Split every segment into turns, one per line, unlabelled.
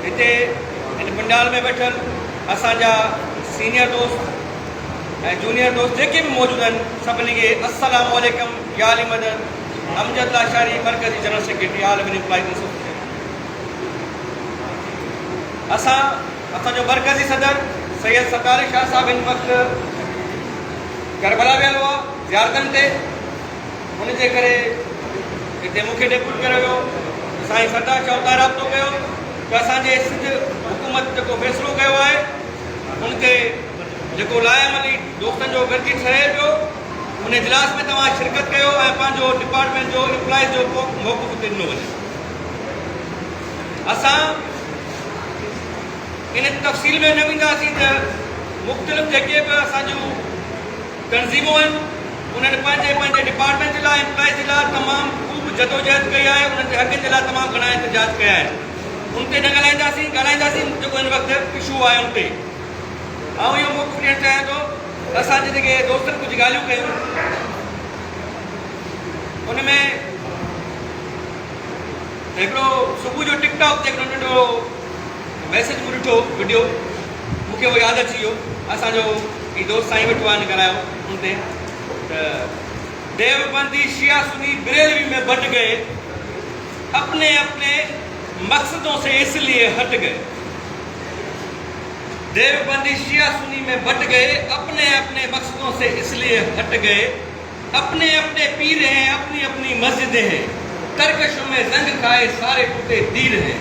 हिते इन पंडाल में बैठल असांजा सीनियर दोस्त ऐं जूनियर दोस्त जेके भी मौजूद आहिनि सभिनी खे अस्सलाम वालेकुम। या अली मदद अमजद लाशारी मरकज़ी general secretary all Indian employees association. असांजो मरकज़ी सदर सैयद सतार शाह साहब इन वक़्तु करबला वियल हुआ ज़ियारतनि ते, उनजे करे हिते मूंखे डेप्यूट करे वियो। साईं सरदार चौथा राब्तो कयो त असांजे सिंध हुकूमत जेको फ़ैसिलो कयो आहे उन ते जेको लाइमली दोस्तनि जो गॾिजी ठहे पियो उन इजलास में तव्हां शिरकत कयो ऐं पंहिंजो डिपार्टमेंट जो एम्प्लॉइज़ जो मौक़िफ़ उते ॾिनो वञे। असां इन तफ़सील में न वेंदासीं त मुख़्तलिफ़ जेके बि असांजूं तंज़ीमूं आहिनि उन्हनि पंहिंजे पंहिंजे डिपार्टमेंट जे लाइ एम्प्लॉइज़ जे लाइ तमामु ख़ूब जदोजहद कई आहे, उन्हनि जे हक़नि जे लाइ तमामु घणा एहतजाज कया आहिनि। उन ते न ॻाल्हाईंदासीं जेको हिन वक़्तु इशू आहे उन ते। ऐं इहो मौक़िफ़ ॾियणु चाहियां थो त असांजे जेके दोस्तनि कुझु ॻाल्हियूं कयूं उन में हिकिड़ो सुबुह जो टिकटॉक ते हिकिड़ो नंढो मैसेज मूं ॾिठो वीडियो, मूंखे उहो यादि अची वियो। असांजो ही दोस्त साईं वेठो आहे ॻाल्हायो उन ते त देवबंदी शिया सुन्नी बरेलवी में बट गए, अपने अपने मकसदों से इसलिए हट गए। देवबंदी शिया सुन्नी में बट गए, अपने अपने मकसदों से इसलिए हट गए। अपने अपने पीर हैं, अपनी अपनी मस्जिदें हैं, तरकशों में जंग खाए सारे टूटे तीर हैं।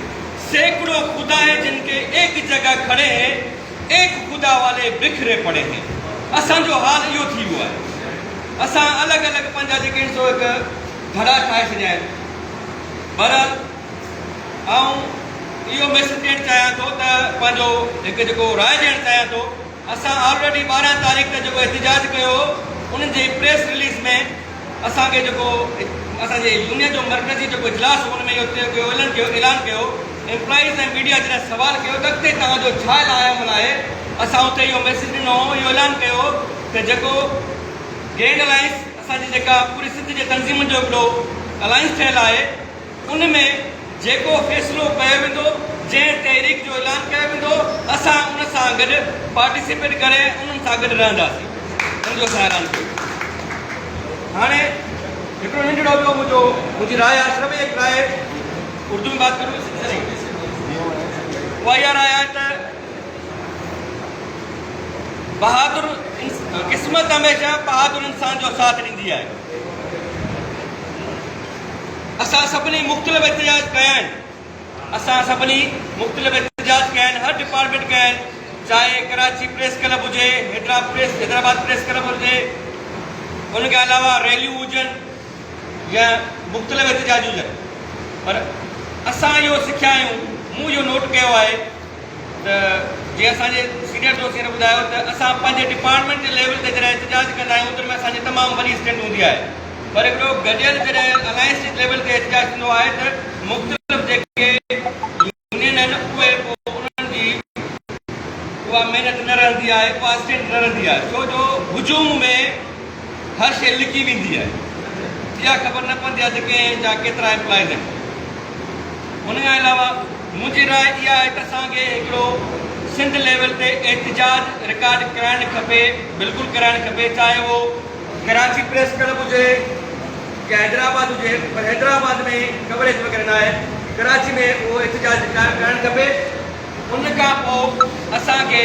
सैकड़ों खुदा हैं जिनके एक जगह खड़े हैं, एक खुदा वाले बिखरे पड़े हैं। असांजो हाल इहो थी वियो आहे। असां अलॻि अलॻि पंहिंजा जेके आहिनि सो हिकु धड़ा ठाहे छॾिया आहिनि। बहरहाल ऐं इहो मैसेज ॾियणु चाहियां थो त पंहिंजो हिकु जेको राय ॾियणु चाहियां थो, असां ऑलरेडी 12 तारीख़ ते जेको एहतजाज कयो उन्हनि जे प्रेस रिलीज़ में असांखे जेको असांजे यूनियन जो मरकज़ी जेको इजलास हुन में इहो ऐलान कयो एम्प्लॉइज़ ऐं मीडिया जॾहिं सुवाल कयो त अॻिते तव्हांजो छा लाइमल आहे, असां उते इहो मैसेज ॾिनो, इहो ऐलान कयो त जेको गैंग अलायंस असांजी जेका पूरी सिंध जे तंज़ीमुनि जो हिकिड़ो अलायंस ठहियलु आहे उन में जेको फ़ैसिलो कयो वेंदो, जंहिं तहरीक जो ऐलान कयो वेंदो, असां उन सां गॾु पार्टिसिपेट करे उन्हनि सां गॾु रहंदासीं। उनजो असां ऐलान कयो। हाणे हिकिड़ो नंढिड़ो ॿियो मुंहिंजी राय आहे, सिर्फ़ु एक राय उर्दू में बात करूं, उहा इहा राय आहे त बहादुर क़िस्मत हमेशह बहादुर इंसान जो साथ ॾींदी आहे। असां सभिनी मुख़्तलिफ़ एहतजाज कया आहिनि, हर डिपार्टमेंट कया आहिनि, चाहे कराची प्रेस क्लब हुजे, हैदराबाद प्रेस क्लब हुजे, उनखे अलावा रैलियूं हुजनि या मुख़्तलिफ़ एहतजाज हुजनि। पर असां इहो सिखिया आहियूं, मूं इहो नोट कयो आहे त जीअं असांजे सीनियर दोस्त ने ॿुधायो त असां पंहिंजे डिपार्टमेंट जे लेवल ते जॾहिं एहतजाज कंदा आहियूं उन में असांजी तमामु वॾी स्टैंड हूंदी आहे। पर हिकिड़ो गॾियल जॾहिं अलायंस जे लेवल ते एहतजाज थींदो आहे त मुख़्तलिफ़ जेके यूनियन आहिनि उहे पोइ उन्हनि जी उहा महिनत न रहंदी आहे, उहा स्टैंड न रहंदी आहे, छो जो हुजूम में हर शइ लिकी वेंदी आहे, इहा ख़बर न पवंदी आहे त कंहिंजा केतिरा एम्प्लॉइज़ आहिनि। उन खां अलावा मुंहिंजी राय इहा आहे त असांखे हिकिड़ो सिंध लेवल ते एहतजाज रिकॉर्ड कराइणु खपे, बिल्कुलु कराइणु खपे, चाहे उहो कराची प्रेस क्लब हुजे या हैदराबाद हुजे। पर हैदराबाद में कवरेज वग़ैरह न आहे, कराची में उहो एहतजाज कराइणु खपे। उन खां पोइ असांखे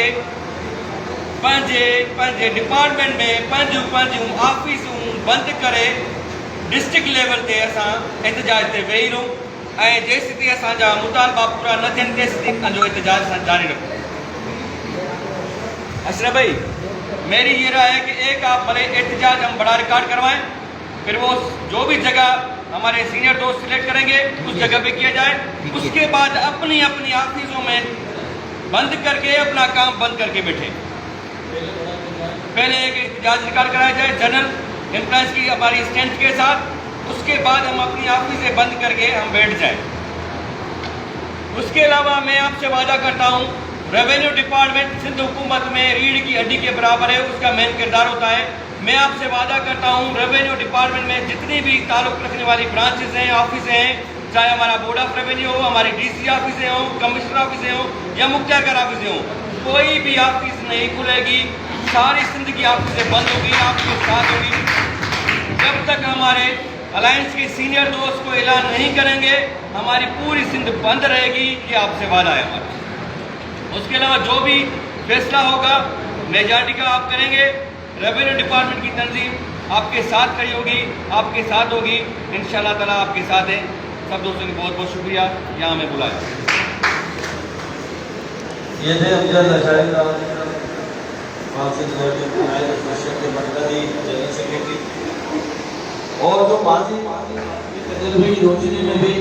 पंहिंजे डिपार्टमेंट में पंहिंजूं ऑफिसूं बंदि करे डिस्ट्रिक्ट लेवल ते असां एहतजाज ते वेही रहूं ऐं जेसिताईं असांजा मुतालबा पूरा न थियनि तेसिताईं पंहिंजो एहतजाज असां जारी रखूं। अशरफ भाई, मेरी ये राय है कि एक आप भले एहतजाज हम बड़ा रिकॉर्ड करवाएं, फिर वो जो भी जगह हमारे सीनियर दोस्त सिलेक्ट करेंगे उस जगह पे किया जाए, उसके बाद अपनी अपनी ऑफिसों में बंद करके अपना काम बंद करके बैठे। पहले एक एहतजाज रिकॉर्ड कराया जाए जनरल एम्प्लॉइज की हमारी स्ट्रेंथ के साथ, उसके बाद हम अपनी ऑफिसें बंद करके हम बैठ जाएं। उसके अलावा मैं आपसे वादा करता हूँ, रेवेन्यू डिपार्टमेंट सिंध हुकूमत में रीढ़ की हड्डी के बराबर है, उसका मेन किरदार होता है। मैं आपसे वादा करता हूँ रेवेन्यू डिपार्टमेंट में जितनी भी ताल्लुक़ रखने वाली ब्रांचेस हैं, ऑफिस हैं, चाहे हमारा बोर्ड ऑफ रेवेन्यू हो, हमारी डीसी ऑफिसें हो, कमिश्नर ऑफिसें हो या मुख्तार ऑफिसें हो, कोई भी ऑफिस नहीं खुलेगी। सारी सिंध की ऑफिसें बंद होगी, आपके साथ होगी। जब तक हमारे अलायंस के सीनियर दोस्त को ऐलान नहीं करेंगे, हमारी पूरी सिंध बंद रहेगी। ये आपसे वादा है हमारा। उसके अलावा जो भी फैसला होगा मेजॉरिटी का आप करेंगे। रेवेन्यू डिपार्टमेंट की तंजीम आपके साथ खड़ी होगी, आपके साथ होगी, इंशाअल्लाह ताला आपके साथ है। सब दोस्तों की बहुत बहुत शुक्रिया यहाँ हमें बुलाया।
ये थे अफजल अशारी के मरकजी जनरल सेक्रेटरी और जो माजी तजर्बे की रोशनी में भी